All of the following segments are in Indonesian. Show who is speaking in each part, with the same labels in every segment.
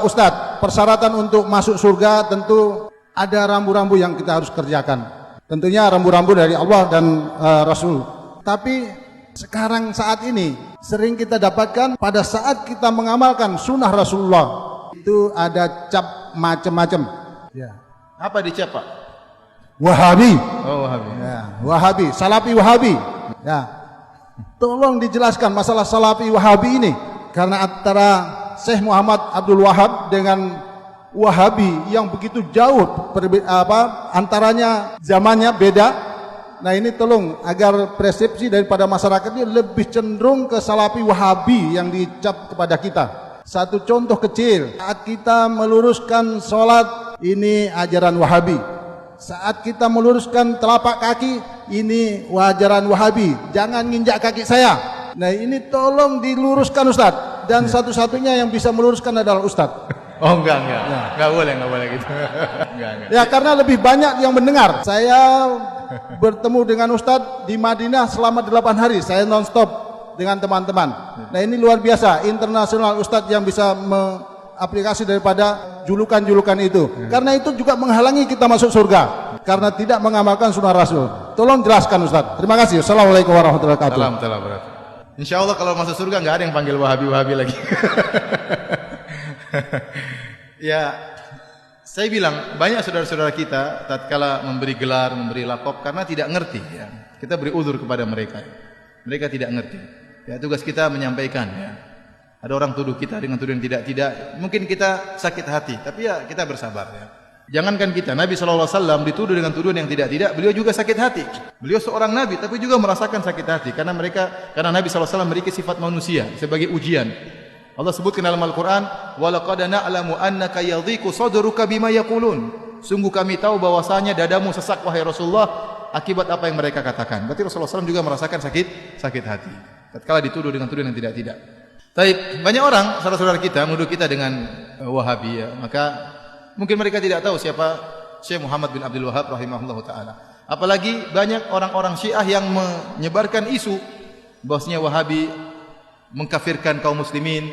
Speaker 1: Ustadz, persyaratan untuk masuk surga tentu ada rambu-rambu yang kita harus kerjakan. Tentunya rambu-rambu dari Allah dan Rasul. Tapi sekarang saat ini sering kita dapatkan pada saat kita mengamalkan sunnah Rasulullah itu ada cap macam-macam. Ya.
Speaker 2: Apa dicap, Pak?
Speaker 1: Wahabi.
Speaker 2: Oh, Wahabi.
Speaker 1: Ya, Wahabi, Salafi Wahabi. Ya. Tolong dijelaskan masalah Salafi Wahabi ini karena antara Syekh Muhammad Abdul Wahab dengan Wahabi yang begitu jauh antaranya zamannya beda. Nah, ini tolong agar persepsi daripada masyarakat ini lebih cenderung ke Salafi Wahabi yang dicap kepada kita. Satu contoh kecil, saat kita meluruskan sholat, ini ajaran Wahabi. Saat kita meluruskan telapak kaki, ini ajaran Wahabi. Jangan nginjak kaki saya. Nah, ini tolong diluruskan Ustadz. Dan satu-satunya yang bisa meluruskan adalah Ustadz.
Speaker 2: Oh, enggak. Enggak boleh gitu. Enggak.
Speaker 1: Ya, karena lebih banyak yang mendengar. Saya bertemu dengan Ustadz di Madinah selama 8 hari. Saya non-stop dengan teman-teman. Nah, ini luar biasa, internasional Ustadz yang bisa aplikasi daripada julukan-julukan itu. Karena itu juga menghalangi kita masuk surga karena tidak mengamalkan sunnah Rasul. Tolong jelaskan Ustaz. Terima kasih. Assalamualaikum warahmatullahi wabarakatuh.
Speaker 2: Assalamualaikum. Insya Allah kalau masuk surga nggak ada yang panggil Wahabi lagi. Ya, saya bilang banyak saudara-saudara kita tatkala memberi gelar, memberi lakop karena tidak ngerti. Ya. Kita beri uzur kepada mereka. Mereka tidak ngerti. Ya, tugas kita menyampaikan. Ya. Ada orang tuduh kita dengan tuduhan tidak. Mungkin kita sakit hati, tapi ya kita bersabar. Ya. Jangankan kita, Nabi SAW dituduh dengan tuduhan yang tidak. Beliau juga sakit hati. Beliau seorang Nabi, tapi juga merasakan sakit hati karena Nabi SAW memiliki sifat manusia sebagai ujian. Allah sebutkan dalam Al-Quran, وَلَقَدْ نَعْلَمُ أَنَّكَ يَضِيقُ صَدْرُكَ بِمَا يَقُولُونَ. Sungguh kami tahu bahwasanya dadamu sesak wahai Rasulullah akibat apa yang mereka katakan. Berarti Rasulullah SAW juga merasakan sakit hati. Tatkala dituduh dengan tuduhan yang tidak. Tapi banyak orang, saudara-saudara kita menuduh kita dengan Wahabi, ya. Maka mungkin mereka tidak tahu siapa Syekh Muhammad bin Abdul Wahab rahimahullahu taala. Apalagi banyak orang-orang Syiah yang menyebarkan isu bahwasanya Wahabi mengkafirkan kaum muslimin,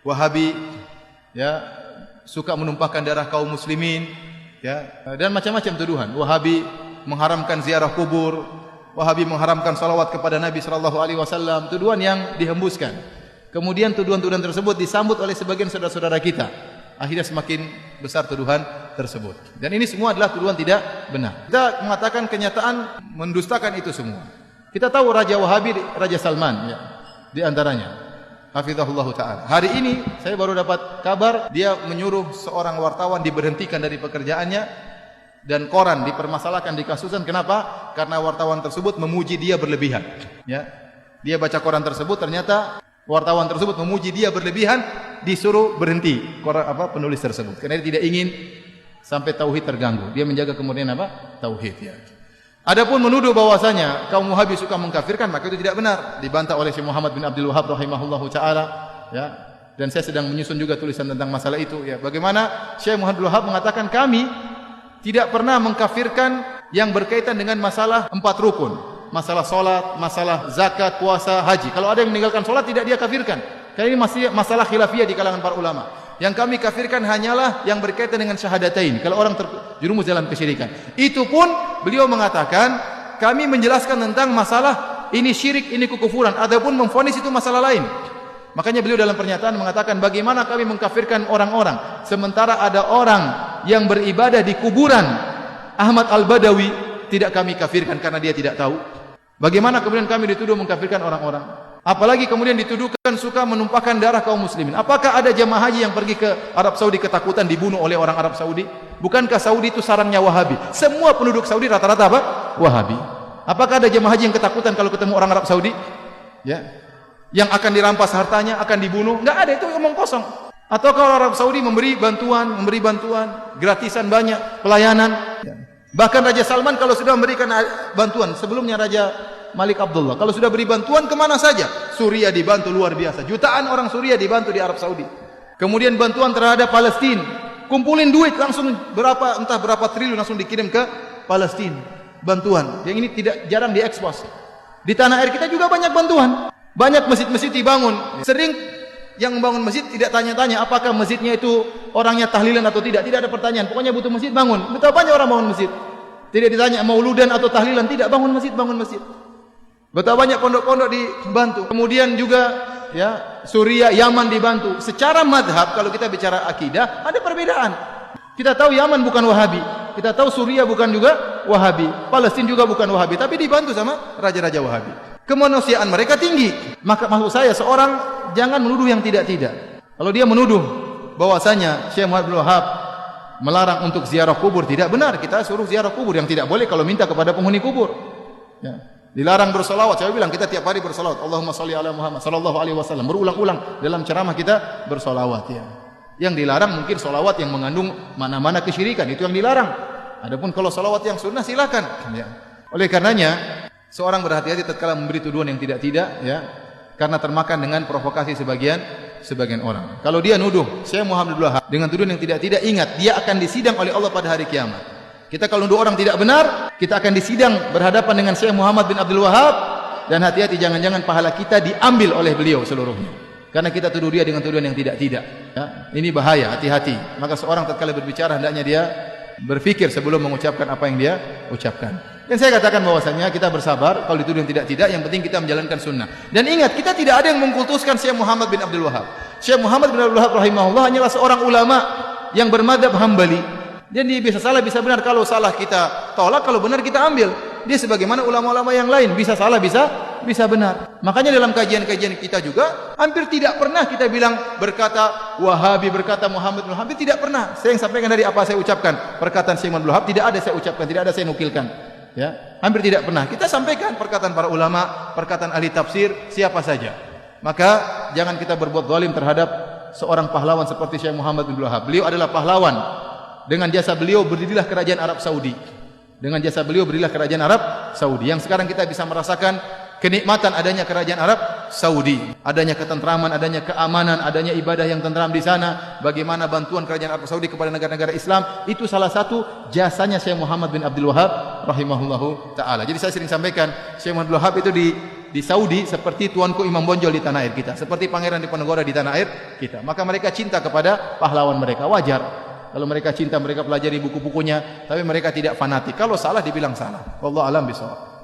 Speaker 2: Wahabi ya suka menumpahkan darah kaum muslimin, ya, dan macam-macam tuduhan. Wahabi mengharamkan ziarah kubur, Wahabi mengharamkan salawat kepada Nabi sallallahu alaihi wasallam, tuduhan yang dihembuskan. Kemudian tuduhan-tuduhan tersebut disambut oleh sebagian saudara-saudara kita. Akhirnya semakin besar tuduhan tersebut. Dan ini semua adalah tuduhan tidak benar. Kita mengatakan kenyataan mendustakan itu semua. Kita tahu Raja Wahabi, Raja Salman, ya, di antaranya. Hafizahullah ta'ala. Hari ini saya baru dapat kabar dia menyuruh seorang wartawan diberhentikan dari pekerjaannya dan koran dipermasalahkan, dikasuskan. Kenapa? Karena wartawan tersebut memuji dia berlebihan. Ya, dia baca koran tersebut, ternyata wartawan tersebut memuji dia berlebihan, disuruh berhenti penulis tersebut karena dia tidak ingin sampai tauhid terganggu. Dia menjaga kemudian tauhid, ya. Adapun menuduh bahwasanya kaum Wahabi suka mengkafirkan, maka itu tidak benar. Dibantah oleh Syekh Muhammad bin Abdul Wahab rahimahullahu taala, ya. Dan saya sedang menyusun juga tulisan tentang masalah itu, ya. Bagaimana Syekh Muhammad bin Abdul Wahab mengatakan kami tidak pernah mengkafirkan yang berkaitan dengan masalah 4 rukun. Masalah solat, masalah zakat, puasa, haji. Kalau ada yang meninggalkan solat tidak dia kafirkan. Karena ini masih masalah khilafiyah di kalangan para ulama. Yang kami kafirkan hanyalah yang berkaitan dengan syahadatain. Kalau orang terjerumus dalam kesyirikan. Itu pun beliau mengatakan kami menjelaskan tentang masalah ini syirik, ini kekufuran. Adapun memvonis itu masalah lain. Makanya beliau dalam pernyataan mengatakan bagaimana kami mengkafirkan orang-orang sementara ada orang yang beribadah di kuburan Ahmad Al-Badawi tidak kami kafirkan karena dia tidak tahu. Bagaimana kemudian kami dituduh mengkafirkan orang-orang? Apalagi kemudian dituduhkan suka menumpahkan darah kaum muslimin. Apakah ada jemaah haji yang pergi ke Arab Saudi ketakutan dibunuh oleh orang Arab Saudi? Bukankah Saudi itu sarangnya Wahabi? Semua penduduk Saudi rata-rata apa? Wahabi. Apakah ada jemaah haji yang ketakutan kalau ketemu orang Arab Saudi? Ya. Yang akan dirampas hartanya, akan dibunuh? Enggak ada, itu omong kosong. Atau kalau Arab Saudi memberi bantuan, gratisan banyak, pelayanan. Ya. Bahkan Raja Salman kalau sudah memberikan bantuan, sebelumnya Raja Malik Abdullah, kalau sudah beri bantuan kemana saja? Suriah dibantu luar biasa. Jutaan orang Suriah dibantu di Arab Saudi. Kemudian bantuan terhadap Palestina. Kumpulin duit langsung entah berapa triliun langsung dikirim ke Palestina. Bantuan. Yang ini jarang diekspos. Di tanah air kita juga banyak bantuan. Banyak masjid-masjid dibangun. Sering yang membangun masjid tidak tanya-tanya apakah masjidnya itu orangnya tahlilan atau tidak. Tidak ada pertanyaan. Pokoknya butuh masjid, bangun. Betapa banyak orang bangun masjid. Tidak ditanya mauludan atau tahlilan, tidak, bangun masjid, bangun masjid. Betapa banyak pondok-pondok dibantu. Kemudian juga ya, Suriah, Yaman dibantu. Secara madhab kalau kita bicara akidah ada perbedaan. Kita tahu Yaman bukan Wahabi, kita tahu Suriah bukan juga Wahabi, Palestina juga bukan Wahabi, tapi dibantu sama raja-raja Wahabi. Kemanusiaan mereka tinggi. Maka maksud saya seorang jangan menuduh yang tidak-tidak. Kalau dia menuduh bahwasanya Syekh Muhammad bin Wahab melarang untuk ziarah kubur, tidak benar. Kita suruh ziarah kubur, yang tidak boleh kalau minta kepada penghuni kubur. Ya. Dilarang bersolawat. Saya bilang kita tiap hari bersolawat. Allahumma sholli ala Muhammad sallallahu alaihi wasallam. Berulang-ulang dalam ceramah kita bersolawat. Ya. Yang dilarang mungkin solawat yang mengandung mana-mana kesyirikan, itu yang dilarang. Adapun kalau solawat yang sunnah silakan. Ya. Oleh karenanya seorang berhati-hati tatkala memberi tuduhan yang tidak-tidak, ya, karena termakan dengan provokasi sebagian orang. Kalau dia nuduh Syekh Muhammad bin Wahab dengan tuduhan yang tidak-tidak, ingat dia akan disidang oleh Allah pada hari kiamat. Kita kalau nuduh orang tidak benar, kita akan disidang berhadapan dengan Syekh Muhammad bin Abdul Wahab, dan hati-hati jangan-jangan pahala kita diambil oleh beliau seluruhnya. Karena kita tuduh dia dengan tuduhan yang tidak-tidak. Ya, ini bahaya, hati-hati. Maka seorang tatkala berbicara hendaknya dia berfikir sebelum mengucapkan apa yang dia ucapkan. Dan saya katakan bahwasanya kita bersabar kalau dituduh yang tidak-tidak, yang penting kita menjalankan sunnah. Dan ingat, kita tidak ada yang mengkultuskan Syekh Muhammad bin Abdul Wahab. Syekh Muhammad bin Abdul Wahab rahimahullah hanyalah seorang ulama yang bermadzhab Hambali. Jadi bisa salah bisa benar. Kalau salah kita tolak, kalau benar kita ambil. Dia sebagaimana ulama-ulama yang lain, bisa salah bisa benar. Makanya dalam kajian-kajian kita juga hampir tidak pernah kita bilang berkata Wahabi, berkata Muhammad bin Wahab, tidak pernah. Saya yang sampaikan dari apa saya ucapkan. Perkataan Syekh Muhammad bin Wahab tidak ada saya ucapkan, tidak ada saya nukilkan. Ya, hampir tidak pernah. Kita sampaikan perkataan para ulama, perkataan ahli tafsir, siapa saja. Maka jangan kita berbuat zalim terhadap seorang pahlawan seperti Syekh Muhammad bin Wahab. Beliau adalah pahlawan. Dengan jasa beliau berdirilah kerajaan Arab Saudi. Dengan jasa beliau berdirilah kerajaan Arab Saudi. Yang sekarang kita bisa merasakan kenikmatan adanya kerajaan Arab Saudi, adanya ketentraman, adanya keamanan, adanya ibadah yang tentram di sana. Bagaimana bantuan kerajaan Arab Saudi kepada negara-negara Islam, itu salah satu jasanya Syekh Muhammad bin Abdul Wahab rahimahullahu taala. Jadi saya sering sampaikan, Syekh Muhammad bin Wahab itu di Saudi seperti tuanku Imam Bonjol di tanah air kita, seperti Pangeran Diponegoro di tanah air kita. Maka mereka cinta kepada pahlawan mereka, wajar. Kalau mereka cinta, mereka pelajari buku-bukunya, tapi mereka tidak fanatik. Kalau salah dibilang salah. Wallahu a'lam bishawab.